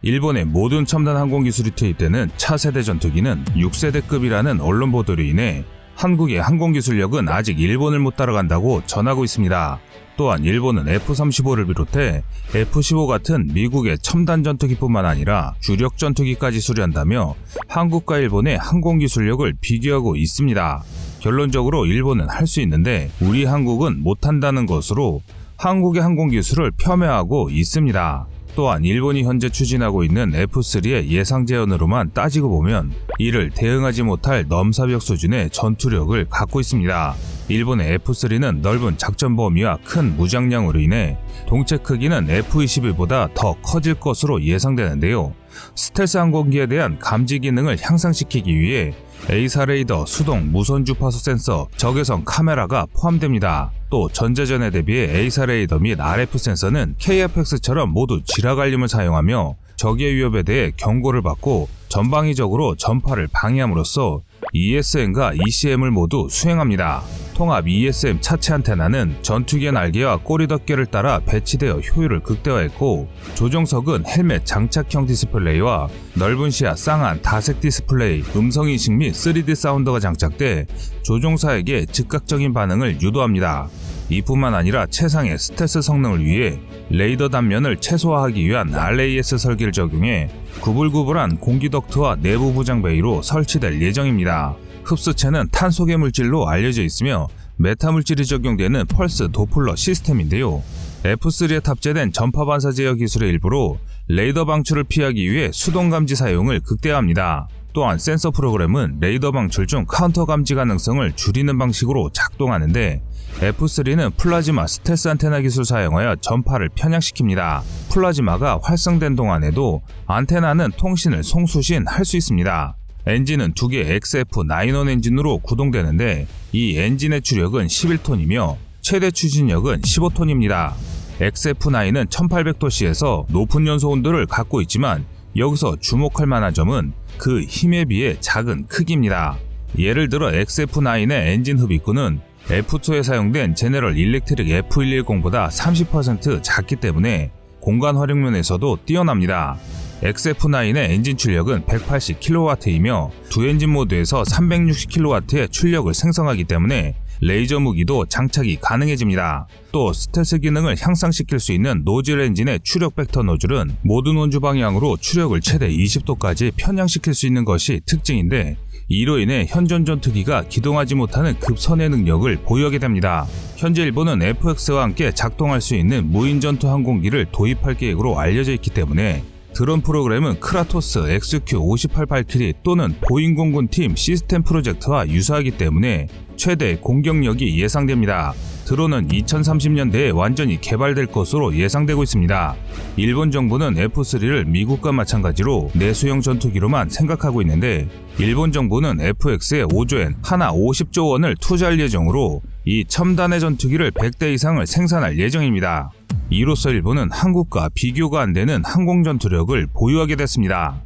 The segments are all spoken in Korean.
일본의 모든 첨단 항공기술이 투입되는 차세대 전투기는 6세대급이라는 언론 보도로 인해 한국의 항공기술력은 아직 일본을 못 따라간다고 전하고 있습니다. 또한 일본은 F-35를 비롯해 F-15 같은 미국의 첨단 전투기뿐만 아니라 주력 전투기까지 수리한다며 한국과 일본의 항공기술력을 비교하고 있습니다. 결론적으로 일본은 할 수 있는데 우리 한국은 못한다는 것으로 한국의 항공기술을 폄훼하고 있습니다. 또한 일본이 현재 추진하고 있는 F-3의 예상 재현으로만 따지고 보면 이를 대응하지 못할 넘사벽 수준의 전투력을 갖고 있습니다. 일본의 F-3는 넓은 작전 범위와 큰 무장량으로 인해 동체 크기는 F-21보다 더 커질 것으로 예상되는데요. 스텔스 항공기에 대한 감지 기능을 향상시키기 위해 A사 레이더, 수동 무선 주파수 센서, 적외선 카메라가 포함됩니다. 또 전자전에 대비해 A사 레이더 및 RF 센서는 KFX처럼 모두 지라갈림을 사용하며 적의 위협에 대해 경고를 받고 전방위적으로 전파를 방해함으로써 ESM과 ECM을 모두 수행합니다. 통합 ESM 차체 안테나는 전투기의 날개와 꼬리 덮개를 따라 배치되어 효율을 극대화했고, 조종석은 헬멧 장착형 디스플레이와 넓은 시야 쌍안 다색 디스플레이, 음성인식 및 3D 사운더가 장착돼 조종사에게 즉각적인 반응을 유도합니다. 이뿐만 아니라 최상의 스텔스 성능을 위해 레이더 단면을 최소화하기 위한 RAS 설계를 적용해 구불구불한 공기 덕트와 내부 부장 베이로 설치될 예정입니다. 흡수체는 탄소계 물질로 알려져 있으며 메타 물질이 적용되는 펄스 도플러 시스템인데요. F-3에 탑재된 전파 반사 제어 기술의 일부로 레이더 방출을 피하기 위해 수동 감지 사용을 극대화합니다. 또한 센서 프로그램은 레이더 방출 중 카운터 감지 가능성을 줄이는 방식으로 작동하는데, F-3는 플라즈마 스텔스 안테나 기술 사용하여 전파를 편향시킵니다. 플라즈마가 활성된 동안에도 안테나는 통신을 송수신할 수 있습니다. 엔진은 2개 XF91 엔진으로 구동되는데 이 엔진의 주력은 11톤이며 최대 추진력은 15톤입니다. XF9은 1800도씨에서 높은 연소 온도를 갖고 있지만 여기서 주목할 만한 점은 그 힘에 비해 작은 크기입니다. 예를 들어 XF9의 엔진 흡입구는 F2에 사용된 제너럴 일렉트릭 F110보다 30% 작기 때문에 공간 활용면에서도 뛰어납니다. XF9의 엔진 출력은 180kW이며 두 엔진 모드에서 360kW의 출력을 생성하기 때문에 레이저 무기도 장착이 가능해집니다. 또 스텔스 기능을 향상시킬 수 있는 노즐 엔진의 추력 벡터 노즐은 모든 원주 방향으로 추력을 최대 20도까지 편향시킬 수 있는 것이 특징인데, 이로 인해 현존 전투기가 기동하지 못하는 급선회 능력을 보유하게 됩니다. 현재 일본은 FX와 함께 작동할 수 있는 무인 전투 항공기를 도입할 계획으로 알려져 있기 때문에 드론 프로그램은 크라토스 XQ-58 발키리 또는 보잉 공군팀 시스템 프로젝트와 유사하기 때문에 최대 공격력이 예상됩니다. 드론은 2030년대에 완전히 개발될 것으로 예상되고 있습니다. 일본 정부는 F-3를 미국과 마찬가지로 내수형 전투기로만 생각하고 있는데, 일본 정부는 FX에 5조엔 하나 50조 원을 투자할 예정으로 이 첨단의 전투기를 100대 이상을 생산할 예정입니다. 이로써 일본은 한국과 비교가 안 되는 항공 전투력을 보유하게 됐습니다.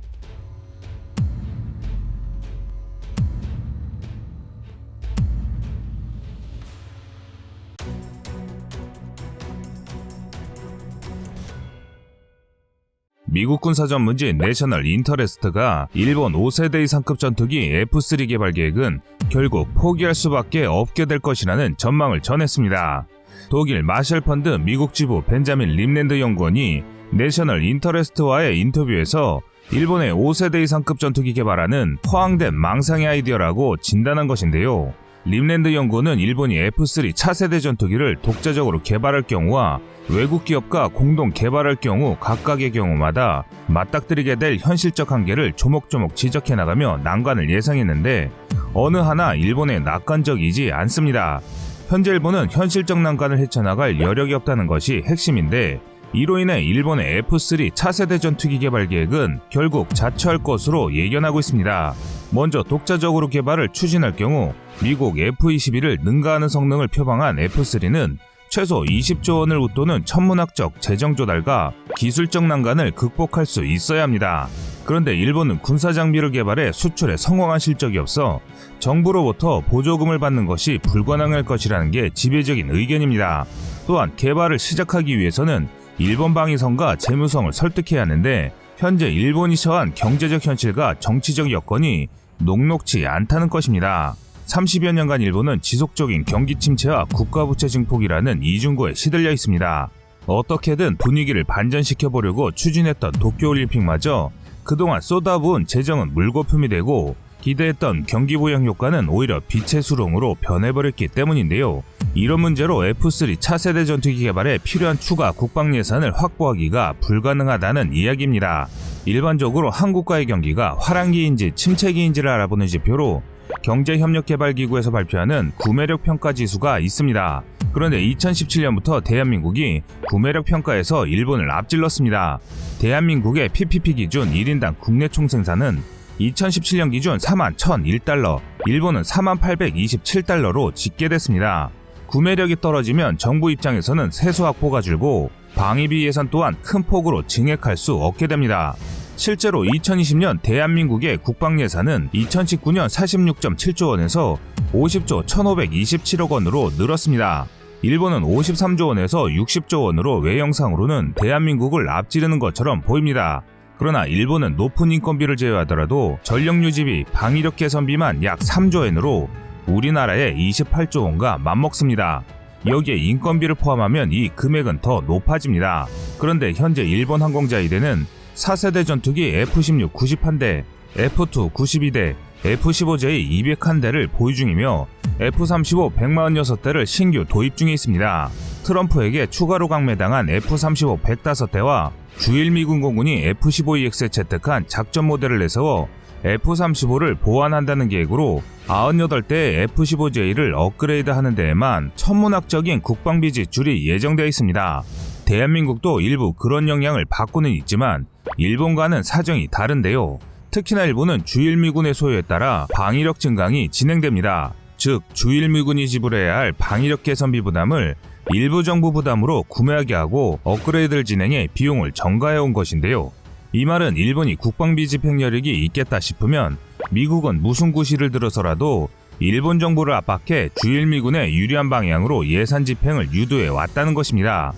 미국 군사 전문지 내셔널 인터레스트가 일본 5세대 이상급 전투기 F-3 개발 계획은 결국 포기할 수밖에 없게 될 것이라는 전망을 전했습니다. 독일 마셜 펀드 미국 지부 벤자민 림랜드 연구원이 내셔널 인터레스트와의 인터뷰에서 일본의 5세대 이상급 전투기 개발하는 허황된 망상의 아이디어라고 진단한 것인데요. 림랜드 연구원은 일본이 F-3 차세대 전투기를 독자적으로 개발할 경우와 외국 기업과 공동 개발할 경우 각각의 경우마다 맞닥뜨리게 될 현실적 한계를 조목조목 지적해 나가며 난관을 예상했는데, 어느 하나 일본에 낙관적이지 않습니다. 현재 일본은 현실적 난관을 헤쳐나갈 여력이 없다는 것이 핵심인데, 이로 인해 일본의 F-3 차세대 전투기 개발 계획은 결국 자처할 것으로 예견하고 있습니다. 먼저 독자적으로 개발을 추진할 경우 미국 F-21을 능가하는 성능을 표방한 F-3는 최소 20조 원을 웃도는 천문학적 재정 조달과 기술적 난관을 극복할 수 있어야 합니다. 그런데 일본은 군사 장비를 개발해 수출에 성공한 실적이 없어 정부로부터 보조금을 받는 것이 불가능할 것이라는 게 지배적인 의견입니다. 또한 개발을 시작하기 위해서는 일본 방위성과 재무성을 설득해야 하는데, 현재 일본이 처한 경제적 현실과 정치적 여건이 녹록지 않다는 것입니다. 30여 년간 일본은 지속적인 경기 침체와 국가부채 증폭이라는 이중고에 시들려 있습니다. 어떻게든 분위기를 반전시켜보려고 추진했던 도쿄올림픽마저 그동안 쏟아부은 재정은 물거품이 되고 기대했던 경기 부양 효과는 오히려 빛의 수렁으로 변해버렸기 때문인데요. 이런 문제로 F3 차세대 전투기 개발에 필요한 추가 국방 예산을 확보하기가 불가능하다는 이야기입니다. 일반적으로 한국과의 경기가 화랑기인지 침체기인지를 알아보는 지표로 경제협력개발기구에서 발표하는 구매력 평가 지수가 있습니다. 그런데 2017년부터 대한민국이 구매력 평가에서 일본을 앞질렀습니다. 대한민국의 PPP 기준 1인당 국내 총생산은 2017년 기준 41,001달러, 일본은 48,27달러로 집계됐습니다. 구매력이 떨어지면 정부 입장에서는 세수 확보가 줄고 방위비 예산 또한 큰 폭으로 증액할 수 없게 됩니다. 실제로 2020년 대한민국의 국방 예산은 2019년 46.7조 원에서 50조 1,527억 원으로 늘었습니다. 일본은 53조 원에서 60조 원으로 외형상으로는 대한민국을 앞지르는 것처럼 보입니다. 그러나 일본은 높은 인건비를 제외하더라도 전력 유지비, 방위력 개선비만 약 3조 엔으로 우리나라의 28조 원과 맞먹습니다. 여기에 인건비를 포함하면 이 금액은 더 높아집니다. 그런데 현재 일본 항공자위대는 4세대 전투기 F-16 91대, F-2 92대, F-15J 201대를 보유 중이며 F-35 146대를 신규 도입 중에 있습니다. 트럼프에게 추가로 강매당한 F-35 105대와 주일 미군 공군이 F-15EX에 채택한 작전 모델을 내세워 F-35를 보완한다는 계획으로 98대의 F-15J를 업그레이드하는 데에만 천문학적인 국방비 지출이 예정되어 있습니다. 대한민국도 일부 그런 영향을 받고는 있지만 일본과는 사정이 다른데요. 특히나 일본은 주일미군의 소요에 따라 방위력 증강이 진행됩니다. 즉 주일미군이 지불해야 할 방위력 개선비 부담을 일부 정부 부담으로 구매하게 하고 업그레이드를 진행해 비용을 전가해 온 것인데요. 이 말은 일본이 국방비 집행여력이 있겠다 싶으면 미국은 무슨 구실을 들어서라도 일본 정부를 압박해 주일미군의 유리한 방향으로 예산 집행을 유도해 왔다는 것입니다.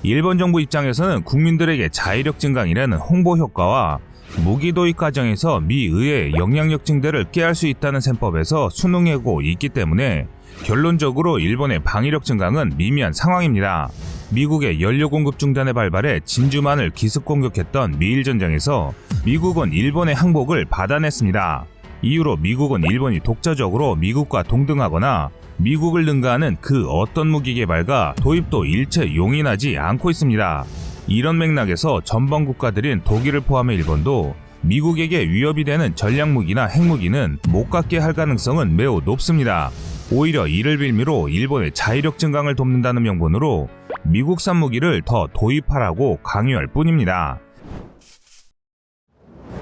일본 정부 입장에서는 국민들에게 자위력 증강이라는 홍보 효과와 무기 도입 과정에서 미 의회의 영향력 증대를 꾀할 수 있다는 셈법에서 순응하고 있기 때문에 결론적으로 일본의 방위력 증강은 미미한 상황입니다. 미국의 연료 공급 중단에 발발해 진주만을 기습 공격했던 미일 전쟁에서 미국은 일본의 항복을 받아냈습니다. 이후로 미국은 일본이 독자적으로 미국과 동등하거나 미국을 능가하는 그 어떤 무기 개발과 도입도 일체 용인하지 않고 있습니다. 이런 맥락에서 전범 국가들인 독일을 포함해 일본도 미국에게 위협이 되는 전략무기나 핵무기는 못 갖게 할 가능성은 매우 높습니다. 오히려 이를 빌미로 일본의 자위력 증강을 돕는다는 명분으로 미국산 무기를 더 도입하라고 강요할 뿐입니다.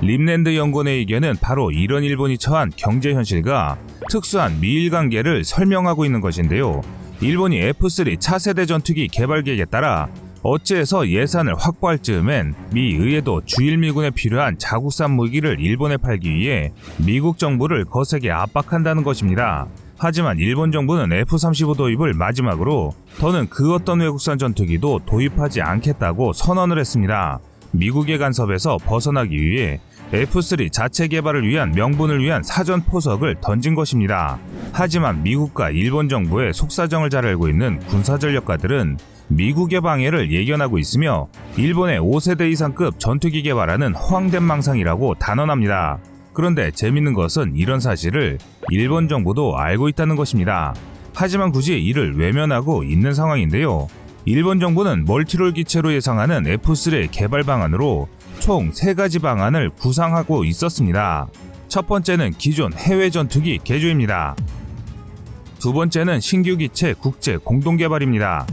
림랜드 연구원의 의견은 바로 이런 일본이 처한 경제 현실과 특수한 미일 관계를 설명하고 있는 것인데요. 일본이 F3 차세대 전투기 개발 계획에 따라 어찌해서 예산을 확보할 즈음엔 미 의회도 주일미군에 필요한 자국산 무기를 일본에 팔기 위해 미국 정부를 거세게 압박한다는 것입니다. 하지만 일본 정부는 F-35 도입을 마지막으로 더는 그 어떤 외국산 전투기도 도입하지 않겠다고 선언을 했습니다. 미국의 간섭에서 벗어나기 위해 F-3 자체 개발을 위한 명분을 위한 사전 포석을 던진 것입니다. 하지만 미국과 일본 정부의 속사정을 잘 알고 있는 군사전략가들은 미국의 방해를 예견하고 있으며 일본의 5세대 이상급 전투기 개발하는 허황된 망상이라고 단언합니다. 그런데 재밌는 것은 이런 사실을 일본 정부도 알고 있다는 것입니다. 하지만 굳이 이를 외면하고 있는 상황인데요. 일본 정부는 멀티롤 기체로 예상하는 F3 개발 방안으로 총 3가지 방안을 구상하고 있었습니다. 첫 번째는 기존 해외 전투기 개조입니다. 두 번째는 신규 기체 국제 공동 개발입니다.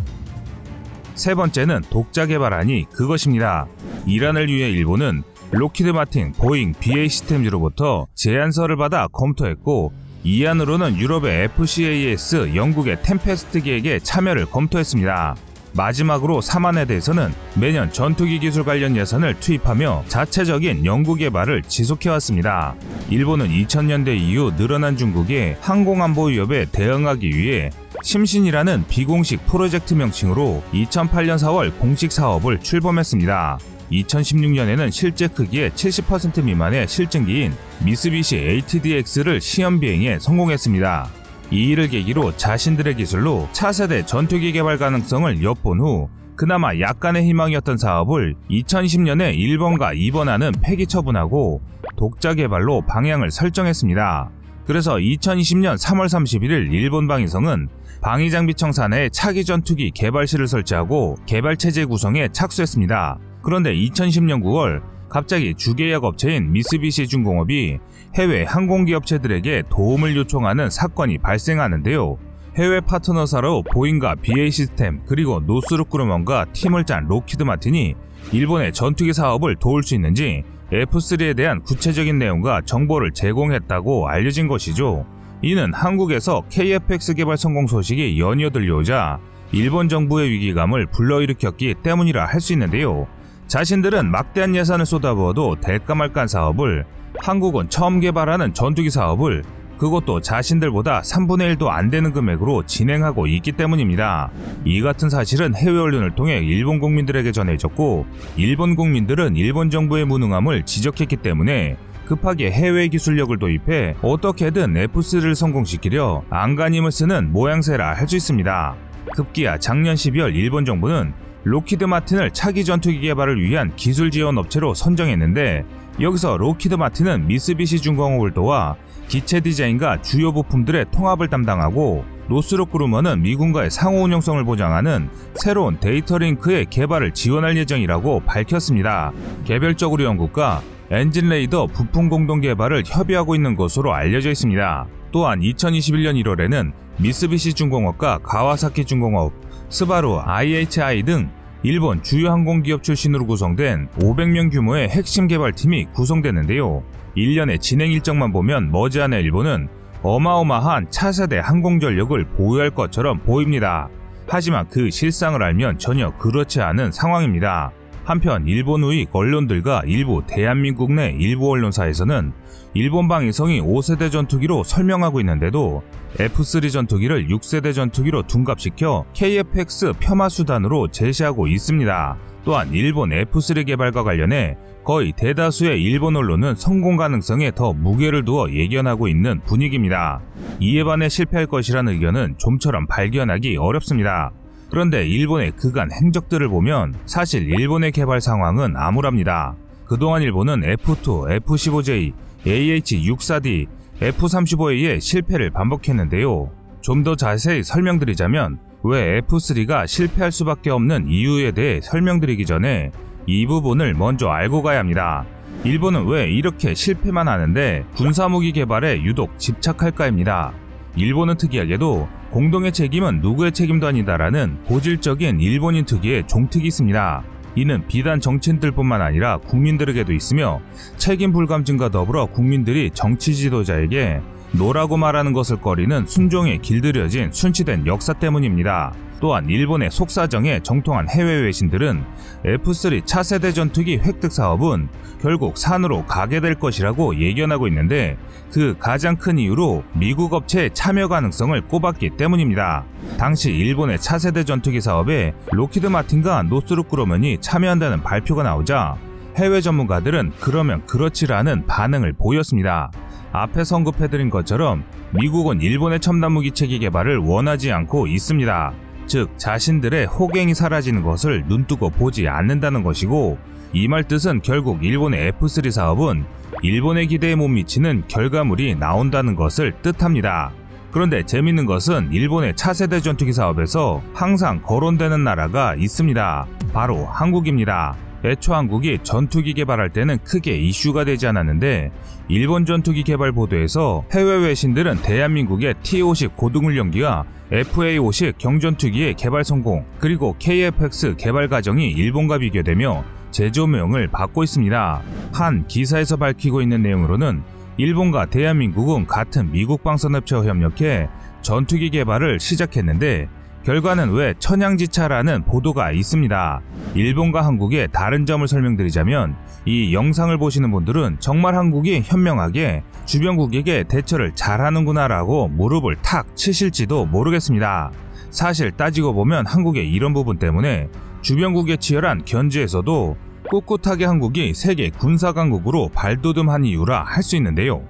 세 번째는 독자 개발안이 그것입니다. 이란을 위해 일본은 로키드 마틴, 보잉, BA 시스템즈로부터 제안서를 받아 검토했고 이 안으로는 유럽의 FCAS, 영국의 템페스트 계획에 참여를 검토했습니다. 마지막으로 3안에 대해서는 매년 전투기 기술 관련 예산을 투입하며 자체적인 연구 개발을 지속해왔습니다. 일본은 2000년대 이후 늘어난 중국의 항공안보 위협에 대응하기 위해 심신이라는 비공식 프로젝트 명칭으로 2008년 4월 공식 사업을 출범했습니다. 2016년에는 실제 크기의 70% 미만의 실증기인 미쓰비시 ATDX를 시험 비행에 성공했습니다. 이 일을 계기로 자신들의 기술로 차세대 전투기 개발 가능성을 엿본 후 그나마 약간의 희망이었던 사업을 2020년에 일본과 입원하는 폐기 처분하고 독자 개발로 방향을 설정했습니다. 그래서 2020년 3월 31일 일본 방위성은 방위장비청 산하에 차기 전투기 개발실을 설치하고 개발체제 구성에 착수했습니다. 그런데 2010년 9월 갑자기 주계약 업체인 미쓰비시 중공업이 해외 항공기업체들에게 도움을 요청하는 사건이 발생하는데요. 해외 파트너사로 보잉과 BA 시스템 그리고 노스롭 그루먼과 팀을 짠 록히드 마틴이 일본의 전투기 사업을 도울 수 있는지 F3에 대한 구체적인 내용과 정보를 제공했다고 알려진 것이죠. 이는 한국에서 KF-X 개발 성공 소식이 연이어 들려오자 일본 정부의 위기감을 불러일으켰기 때문이라 할 수 있는데요. 자신들은 막대한 예산을 쏟아부어도 될까 말까한 사업을, 한국은 처음 개발하는 전투기 사업을 그것도 자신들보다 3분의 1도 안 되는 금액으로 진행하고 있기 때문입니다. 이 같은 사실은 해외 언론을 통해 일본 국민들에게 전해졌고 일본 국민들은 일본 정부의 무능함을 지적했기 때문에 급하게 해외 기술력을 도입해 어떻게든 F3를 성공시키려 안간힘을 쓰는 모양새라 할 수 있습니다. 급기야 작년 12월 일본 정부는 록히드 마틴을 차기 전투기 개발을 위한 기술 지원 업체로 선정했는데 여기서 록히드 마틴은 미쓰비시 중공업을 도와 기체 디자인과 주요 부품들의 통합을 담당하고 노스롭 그루먼은 미군과의 상호 운용성을 보장하는 새로운 데이터 링크의 개발을 지원할 예정이라고 밝혔습니다. 개별적으로 영국과 엔진 레이더 부품 공동 개발을 협의하고 있는 것으로 알려져 있습니다. 또한 2021년 1월에는 미쓰비시 중공업과 가와사키 중공업, 스바루, IHI 등 일본 주요 항공기업 출신으로 구성된 500명 규모의 핵심 개발팀이 구성됐는데요. 1년의 진행 일정만 보면 머지않아 일본은 어마어마한 차세대 항공전력을 보유할 것처럼 보입니다. 하지만 그 실상을 알면 전혀 그렇지 않은 상황입니다. 한편 일본 우익 언론들과 일부 대한민국 내 일부 언론사에서는 일본 방위성이 5세대 전투기로 설명하고 있는데도 F3 전투기를 6세대 전투기로 둔갑시켜 KF-X 폄하 수단으로 제시하고 있습니다. 또한 일본 F3 개발과 관련해 거의 대다수의 일본 언론은 성공 가능성에 더 무게를 두어 예견하고 있는 분위기입니다. 이에 반해 실패할 것이라는 의견은 좀처럼 발견하기 어렵습니다. 그런데 일본의 그간 행적들을 보면 사실 일본의 개발 상황은 암울합니다. 그동안 일본은 F2, F-15J, AH-64D, F-35A의 실패를 반복했는데요. 좀 더 자세히 설명드리자면 왜 F3가 실패할 수밖에 없는 이유에 대해 설명드리기 전에 이 부분을 먼저 알고 가야 합니다. 일본은 왜 이렇게 실패만 하는데 군사무기 개발에 유독 집착할까입니다. 일본은 특이하게도 공동의 책임은 누구의 책임도 아니다라는 고질적인 일본인 특유의 종특이 있습니다. 이는 비단 정치인들뿐만 아니라 국민들에게도 있으며 책임 불감증과 더불어 국민들이 정치 지도자에게 노라고 말하는 것을 꺼리는 순종에 길들여진 순치된 역사 때문입니다. 또한 일본의 속사정에 정통한 해외 외신들은 F3 차세대 전투기 획득 사업은 결국 산으로 가게 될 것이라고 예견하고 있는데 그 가장 큰 이유로 미국 업체의 참여 가능성을 꼽았기 때문입니다. 당시 일본의 차세대 전투기 사업에 록히드 마틴과 노스롭 그루먼이 참여한다는 발표가 나오자 해외 전문가들은 그러면 그렇지라는 반응을 보였습니다. 앞에 언급해드린 것처럼 미국은 일본의 첨단 무기 체계 개발을 원하지 않고 있습니다. 즉 자신들의 호갱이 사라지는 것을 눈뜨고 보지 않는다는 것이고 이 말 뜻은 결국 일본의 F3 사업은 일본의 기대에 못 미치는 결과물이 나온다는 것을 뜻합니다. 그런데 재밌는 것은 일본의 차세대 전투기 사업에서 항상 거론되는 나라가 있습니다. 바로 한국입니다. 애초 한국이 전투기 개발할 때는 크게 이슈가 되지 않았는데 일본 전투기 개발 보도에서 해외 외신들은 대한민국의 T-50 고등훈련기와 FA-50 경전투기의 개발 성공 그리고 KF-X 개발 과정이 일본과 비교되며 제조명을 받고 있습니다. 한 기사에서 밝히고 있는 내용으로는 일본과 대한민국은 같은 미국 방산업체와 협력해 전투기 개발을 시작했는데 결과는 왜 천양지차라는 보도가 있습니다. 일본과 한국의 다른 점을 설명드리자면 이 영상을 보시는 분들은 정말 한국이 현명하게 주변국에게 대처를 잘하는구나 라고 무릎을 탁 치실지도 모르겠습니다. 사실 따지고 보면 한국의 이런 부분 때문에 주변국의 치열한 견제에서도 꿋꿋하게 한국이 세계 군사강국으로 발돋움한 이유라 할 수 있는데요.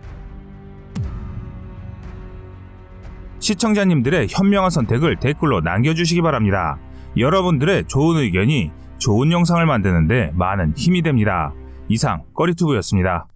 시청자님들의 현명한 선택을 댓글로 남겨주시기 바랍니다. 여러분들의 좋은 의견이 좋은 영상을 만드는데 많은 힘이 됩니다. 이상 꺼리튜브였습니다.